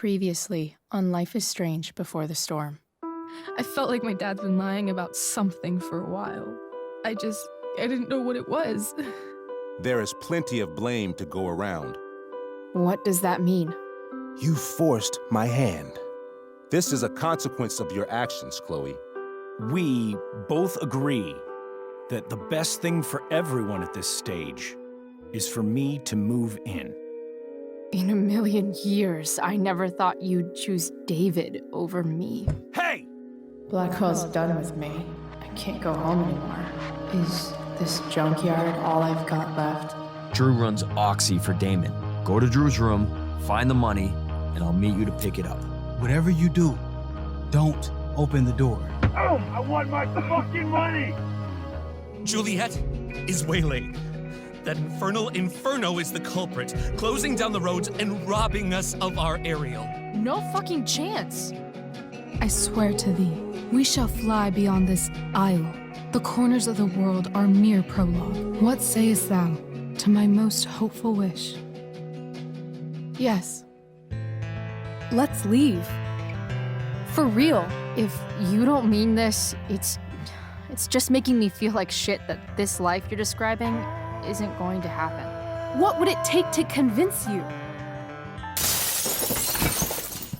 Previously on Life is Strange Before the Storm. I felt like my dad's been lying about something for a while. I didn't know what it was. There is plenty of blame to go around. What does that mean? You forced my hand. This is a consequence of your actions, Chloe. We both agree that the best thing for everyone at this stage is for me to move in. In a million years, I never thought you'd choose David over me. Hey! Blackwell's done with me. I can't go home anymore. Is this junkyard all I've got left? Drew runs Oxy for Damon. Go to Drew's room, find the money, and I'll meet you to pick it up. Whatever you do, don't open the door. Oh, I want my fucking money! Juliet is waylaid. That infernal inferno is the culprit, closing down the roads and robbing us of our aerial. No fucking chance. I swear to thee, we shall fly beyond this isle. The corners of the world are mere prologue. What sayest thou to my most hopeful wish? Yes. Let's leave. For real. If you don't mean this, it's just making me feel like shit that this life you're describing isn't going to happen. What would it take to convince you?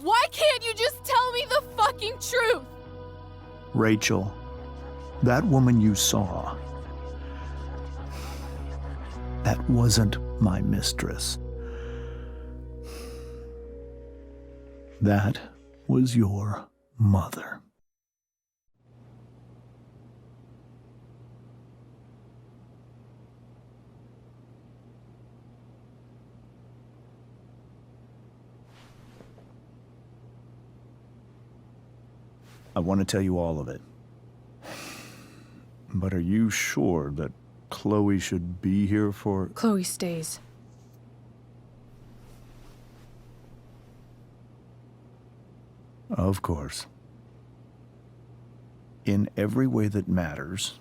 Why can't you just tell me the fucking truth? Rachel, that woman you saw, that wasn't my mistress. That was your mother. I want to tell you all of it. But are you sure that Chloe should be here for... Chloe stays. Of course. In every way that matters,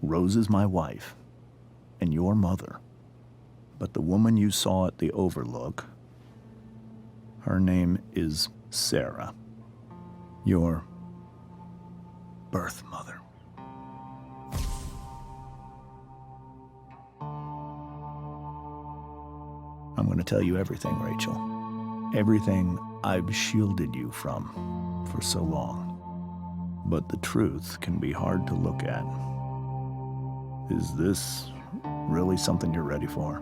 Rose is my wife and your mother. But the woman you saw at the Overlook, her name is Sarah. Your birth mother. I'm going to tell you everything, Rachel. Everything I've shielded you from for so long. But the truth can be hard to look at. Is this really something you're ready for?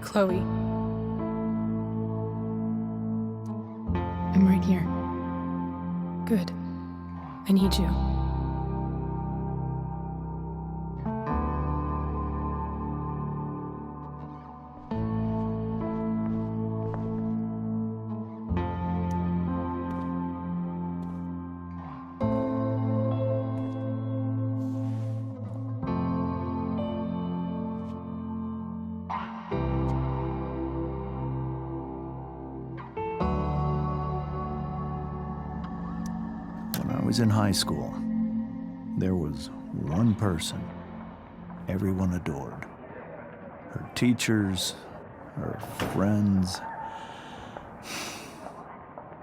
Chloe. I'm right here. Good. I need you. When I was in high school, there was one person everyone adored. Her teachers, her friends.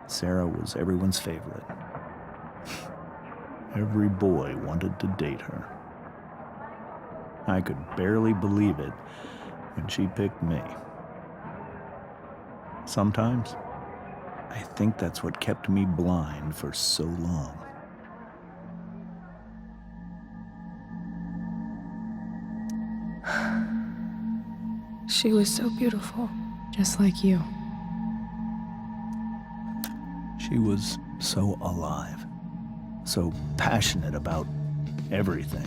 Sarah was everyone's favorite. Every boy wanted to date her. I could barely believe it when she picked me. Sometimes, I think that's what kept me blind for so long. She was so beautiful. Just like you. She was so alive, so passionate about everything.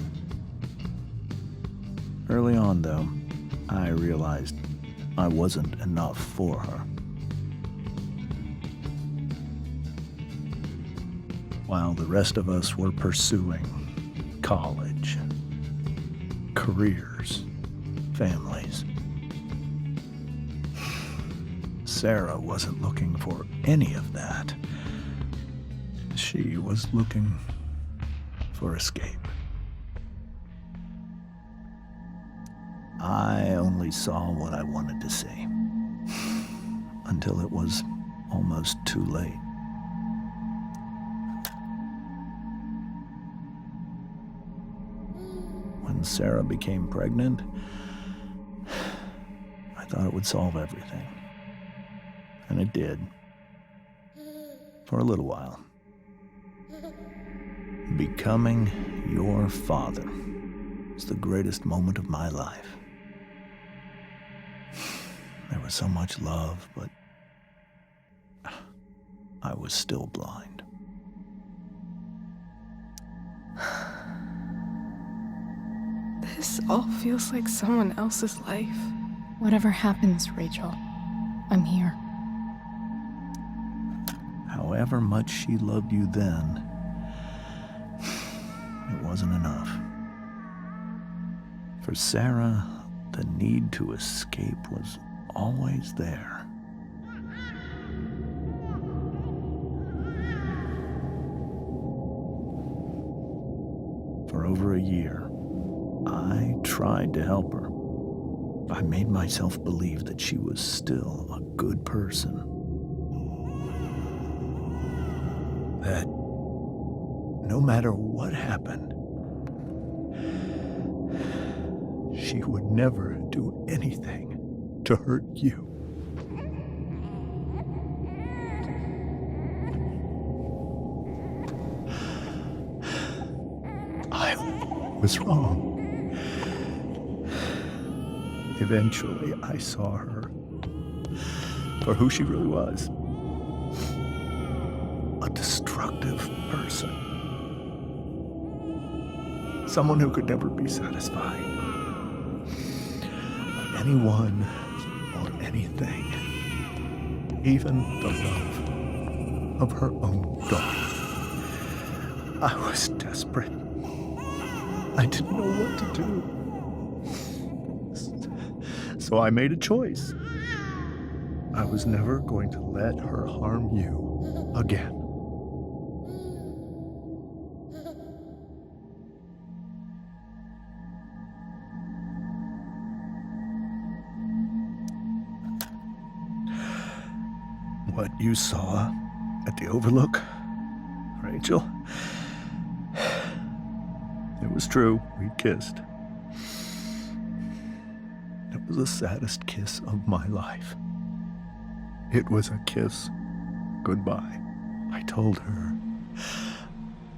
Early on, though, I realized I wasn't enough for her. While the rest of us were pursuing college, careers, families, Sarah wasn't looking for any of that. She was looking for escape. I only saw what I wanted to see, until it was almost too late. When Sarah became pregnant, I thought it would solve everything. And it did. For a little while. Becoming your father was the greatest moment of my life. There was so much love, but I was still blind. This all feels like someone else's life. Whatever happens, Rachel, I'm here. However much she loved you then, it wasn't enough. For Sarah, the need to escape was always there. For over a year, I tried to help her. I made myself believe that she was still a good person. That no matter what happened, she would never do anything to hurt you. I was wrong. Eventually, I saw her for who she really was. A destructive person. Someone who could never be satisfied by anyone or anything. Even the love of her own daughter. I was desperate. I didn't know what to do. So I made a choice. I was never going to let her harm you again. What you saw at the Overlook, Rachel, it was true. We kissed. It was the saddest kiss of my life. It was a kiss goodbye. I told her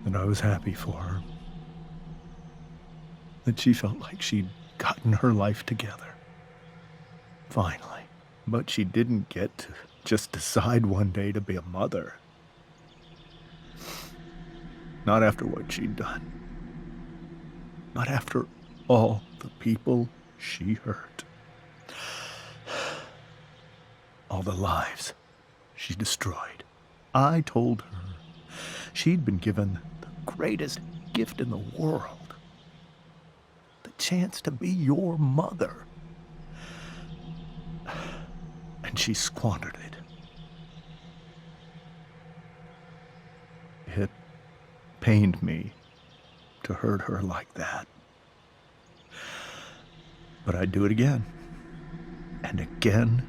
that I was happy for her. That she felt like she'd gotten her life together. Finally. But she didn't get to just decide one day to be a mother. Not after what she'd done. Not after all the people she hurt. All the lives she destroyed. I told her she'd been given the greatest gift in the world. The chance to be your mother. And she squandered it. It pained me to hurt her like that. But I'd do it again. And again.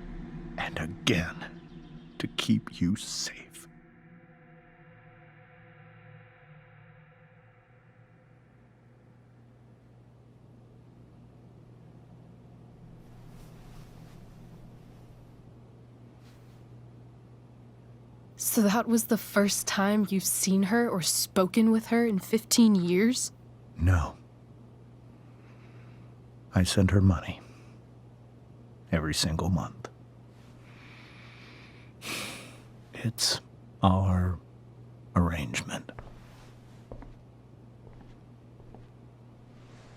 And again, to keep you safe. So that was the first time you've seen her or spoken with her in 15 years? No. I sent her money. Every single month. It's our arrangement.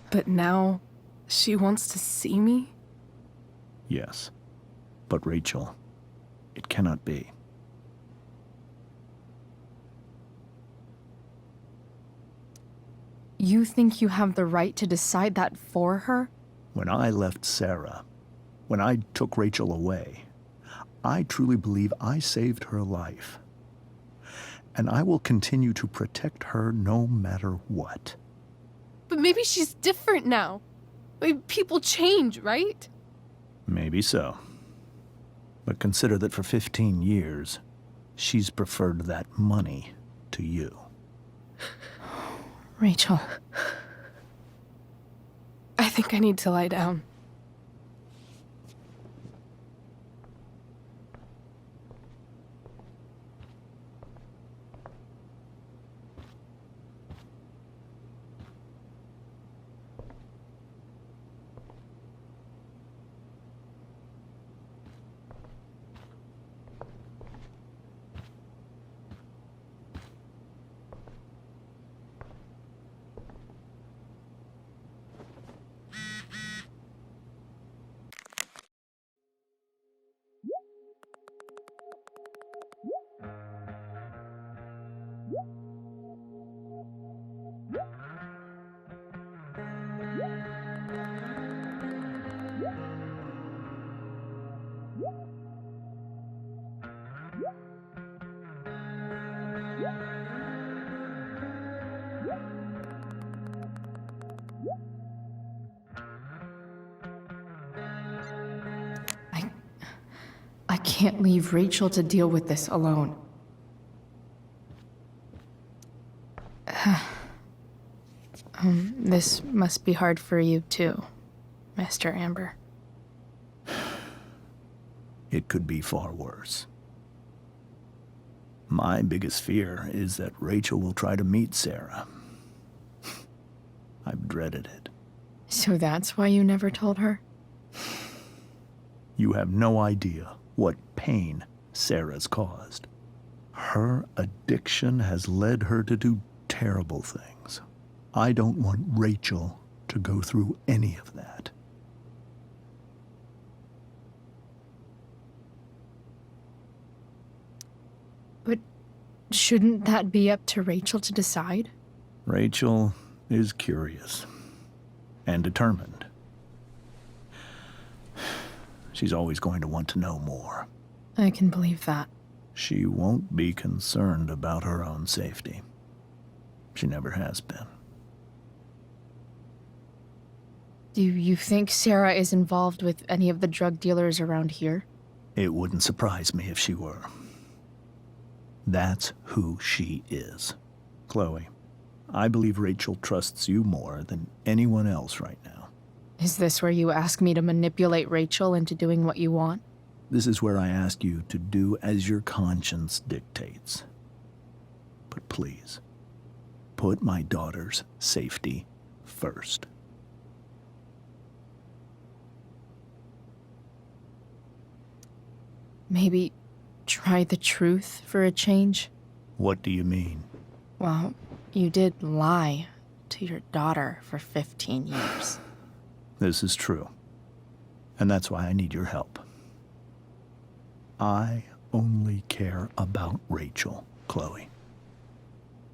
But now, she wants to see me? Yes. But Rachel, it cannot be. You think you have the right to decide that for her? When I left Sarah, when I took Rachel away, I truly believe I saved her life. And I will continue to protect her no matter what. But maybe she's different now. People change, right? Maybe so. But consider that for 15 years, she's preferred that money to you. Rachel. I think I need to lie down. I can't leave Rachel to deal with this alone. This must be hard for you too, Master Amber. It could be far worse. My biggest fear is that Rachel will try to meet Sarah. I've dreaded it. So that's why you never told her? You have no idea what pain Sarah's caused. Her addiction has led her to do terrible things. I don't want Rachel to go through any of that. But shouldn't that be up to Rachel to decide? Rachel is curious and determined. She's always going to want to know more. I can believe that. She won't be concerned about her own safety. She never has been. Do you think Sarah is involved with any of the drug dealers around here? It wouldn't surprise me if she were. That's who she is. Chloe, I believe Rachel trusts you more than anyone else right now. Is this where you ask me to manipulate Rachel into doing what you want? This is where I ask you to do as your conscience dictates. But please, put my daughter's safety first. Maybe try the truth for a change? What do you mean? Well, you did lie to your daughter for 15 years. This is true. And that's why I need your help. I only care about Rachel, Chloe.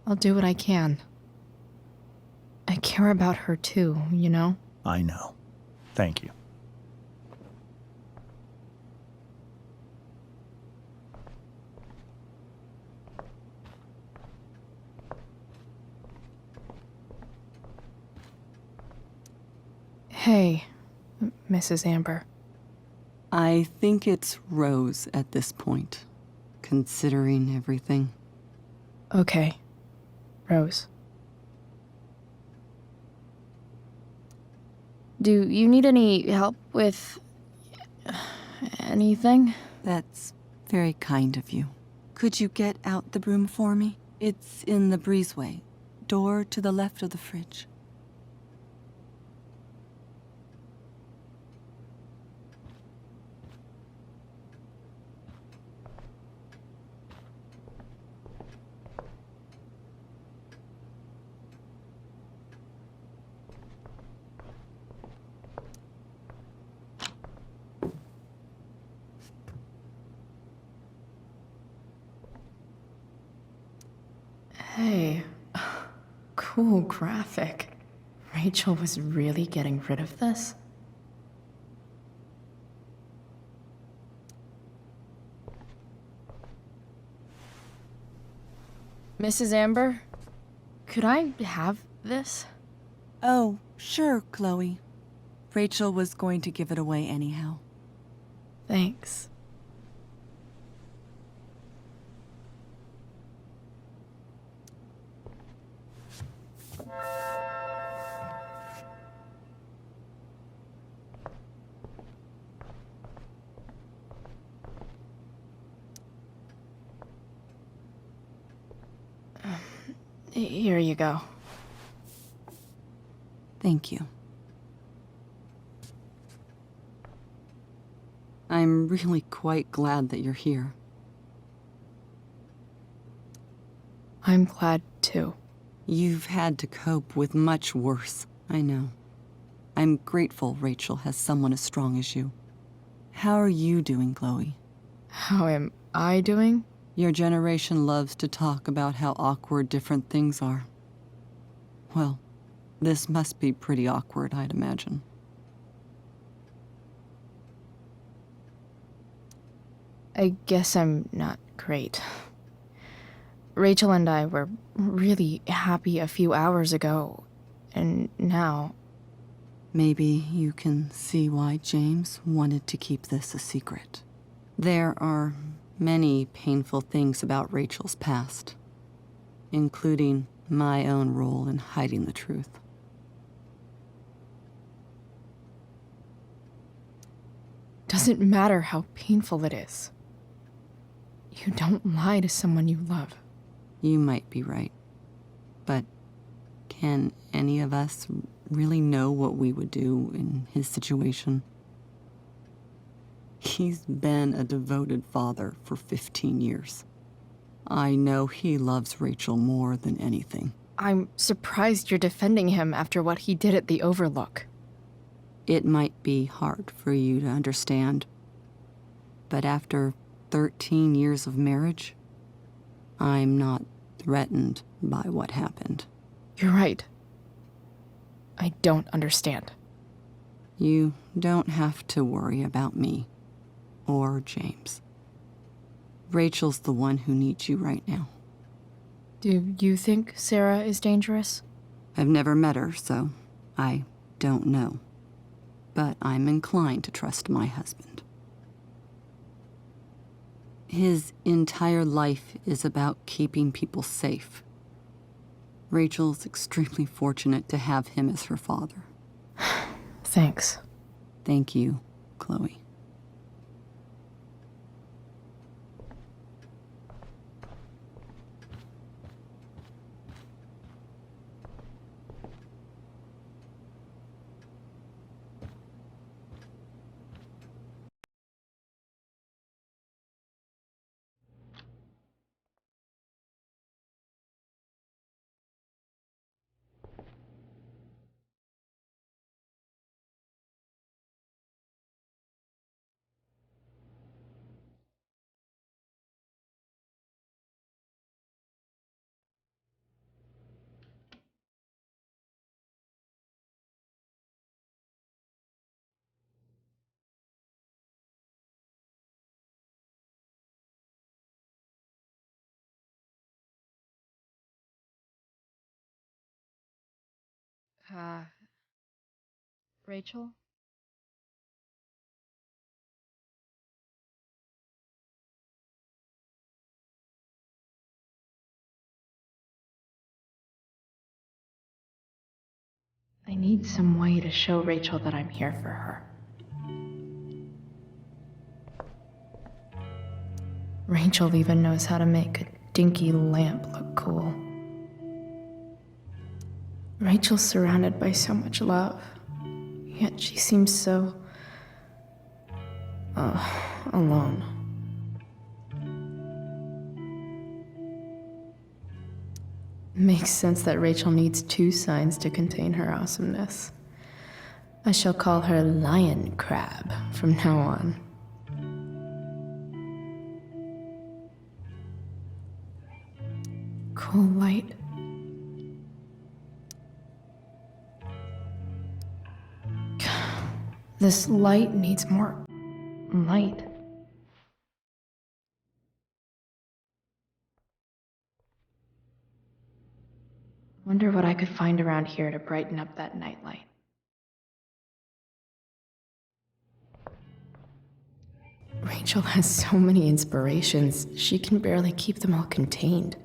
I'll do what I can. I care about her too, you know? I know. Thank you. Hey, Mrs. Amber. I think it's Rose at this point, considering everything. Okay, Rose. Do you need any help with anything? That's very kind of you. Could you get out the broom for me? It's in the breezeway, door to the left of the fridge. Hey, cool graphic. Rachel was really getting rid of this? Mrs. Amber, could I have this? Oh, sure, Chloe. Rachel was going to give it away anyhow. Thanks. Here you go. Thank you. I'm really quite glad that you're here. I'm glad too. You've had to cope with much worse, I know. I'm grateful Rachel has someone as strong as you. How are you doing, Chloe? How am I doing? Your generation loves to talk about how awkward different things are. Well, this must be pretty awkward, I'd imagine. I guess I'm not great. Rachel and I were really happy a few hours ago, and now... Maybe you can see why James wanted to keep this a secret. There are many painful things about Rachel's past, including my own role in hiding the truth. Doesn't matter how painful it is. You don't lie to someone you love. You might be right, but can any of us really know what we would do in his situation? He's been a devoted father for 15 years. I know he loves Rachel more than anything. I'm surprised you're defending him after what he did at the Overlook. It might be hard for you to understand, but after 13 years of marriage, I'm not threatened by what happened. You're right. I don't understand. You don't have to worry about me or James. Rachel's the one who needs you right now. Do you think Sarah is dangerous? I've never met her, so I don't know. But I'm inclined to trust my husband. His entire life is about keeping people safe. Rachel's extremely fortunate to have him as her father. Thanks. Thank you, Chloe. Rachel? I need some way to show Rachel that I'm here for her. Rachel even knows how to make a dinky lamp look cool. Rachel's surrounded by so much love, yet she seems so... alone. Makes sense that Rachel needs 2 signs to contain her awesomeness. I shall call her Lion Crab from now on. Cool light. This light needs more light. Wonder what I could find around here to brighten up that nightlight. Rachel has so many inspirations, she can barely keep them all contained.